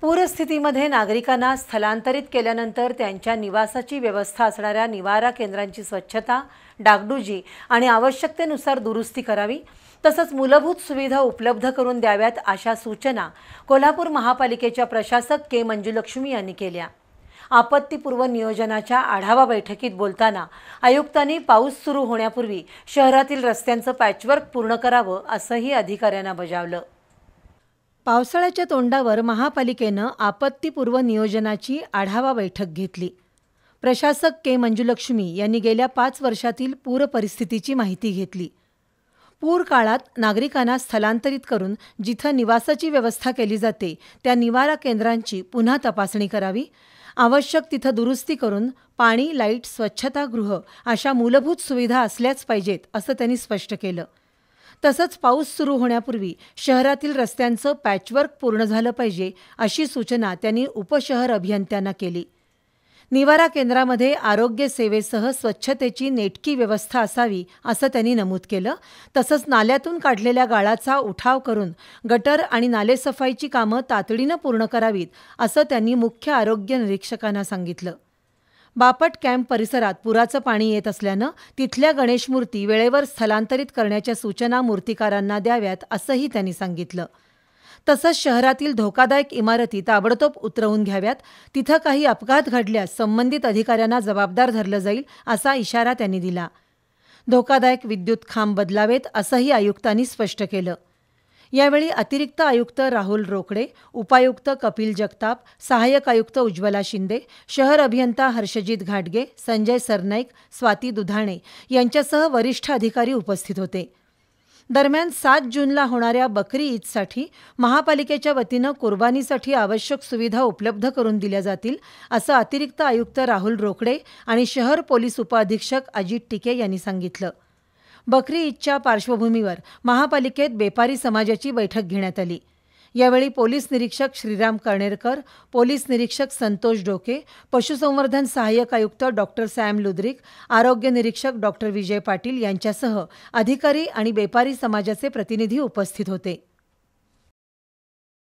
पूरस्थितीमध्ये नागरिकांना स्थलांतरित केल्यानंतर त्यांच्या निवासाची व्यवस्था असणाऱ्या निवारा केंद्रांची स्वच्छता, डागडुजी आणि आवश्यकतेनुसार दुरुस्ती करावी, तसंच मूलभूत सुविधा उपलब्ध करून द्याव्यात अशा सूचना कोल्हापूर महापालिकेच्या प्रशासक के मंजुलक्ष्मी यांनी केल्या। आपत्तीपूर्व नियोजनाच्या आढावा बैठकीत बोलताना आयुक्तांनी पाऊस सुरू होण्यापूर्वी शहरातील रस्त्यांचं पॅचवर्क पूर्ण करावं असंही अधिकाऱ्यांना बजावलं। पावसाळ्याच्या तोंडावर महापालिकेनं आपत्तीपूर्व नियोजनाची आढावा बैठक घेतली। प्रशासक के मंजुलक्ष्मी यांनी गेल्या 5 वर्षातील पूर परिस्थितीची माहिती घेतली। पूर काळात नागरिकांना स्थलांतरित करून जिथं निवासाची व्यवस्था केली जाते त्या निवारा केंद्रांची पुन्हा तपासणी करावी, आवश्यक तिथं दुरुस्ती करून पाणी, लाईट, स्वच्छतागृह अशा मूलभूत सुविधा असल्याच पाहिजेत असं त्यांनी स्पष्ट केलं। तसंच पाऊस सुरू होण्यापूर्वी शहरातील रस्त्यांचं पॅचवर्क पूर्ण झालं पाहिजे अशी सूचना त्यांनी उपशहर अभियंत्यांना केली। निवारा केंद्रामध्ये आरोग्य सेवेसह स्वच्छतेची नेटकी व्यवस्था असावी असं त्यांनी नमूद केलं। तसंच नाल्यातून काढलेल्या गाळाचा उठाव करून गटर आणि नालेसफाईची कामं तातडीनं पूर्ण करावीत असं त्यांनी मुख्य आरोग्य निरीक्षकांना सांगितलं। बापट कॅम्प परिसरात पुराचं पाणी येत असल्यानं तिथल्या गणेश मूर्ती वेळेवर स्थलांतरित करण्याच्या सूचना मूर्तिकारांना द्याव्यात असंही त्यांनी सांगितलं। तसंच शहरातील धोकादायक इमारती ताबडतोब उतरवून घ्याव्यात, तिथं काही अपघात घडल्यास संबंधित अधिकाऱ्यांना जबाबदार धरलं जाईल असा इशारा त्यांनी दिला। धोकादायक विद्युत खांब बदलावेत असंही आयुक्तांनी स्पष्ट केलं। यावेळी अतिरिक्त आयुक्त राहुल रोकडे, उपायुक्त कपिल जगताप, सहाय्यक आयुक्त उज्ज्वला शिंदे, शहर अभियंता हर्षजित घाटगे, संजय सरनाईक, स्वाती दुधाणे यांच्यासह वरिष्ठ अधिकारी उपस्थित होते। दरम्यान 7 जूनला होणाऱ्या बकरी ईदसाठी महापालिकेच्या वतीनं कुर्बानीसाठी आवश्यक सुविधा उपलब्ध करून दिल्या जातील असं अतिरिक्त आयुक्त राहुल रोकडे आणि शहर पोलीस उपअधीक्षक अजित टिके यांनी सांगितलं। बकरी ईदच्या पार्श्वभूमीवर महापालिकेत बेपारी समाजाची बैठक घेण्यात आली। यावेळी पोलीस निरीक्षक श्रीराम कर्णेरकर, पोलीस निरीक्षक संतोष डोके, पशुसंवर्धन सहाय्यक आयुक्त डॉक्टर सॅम लुद्रिक, आरोग्य निरीक्षक डॉक्टर विजय पाटील यांच्यासह अधिकारी आणि बेपारी समाजाचे प्रतिनिधी उपस्थित होते।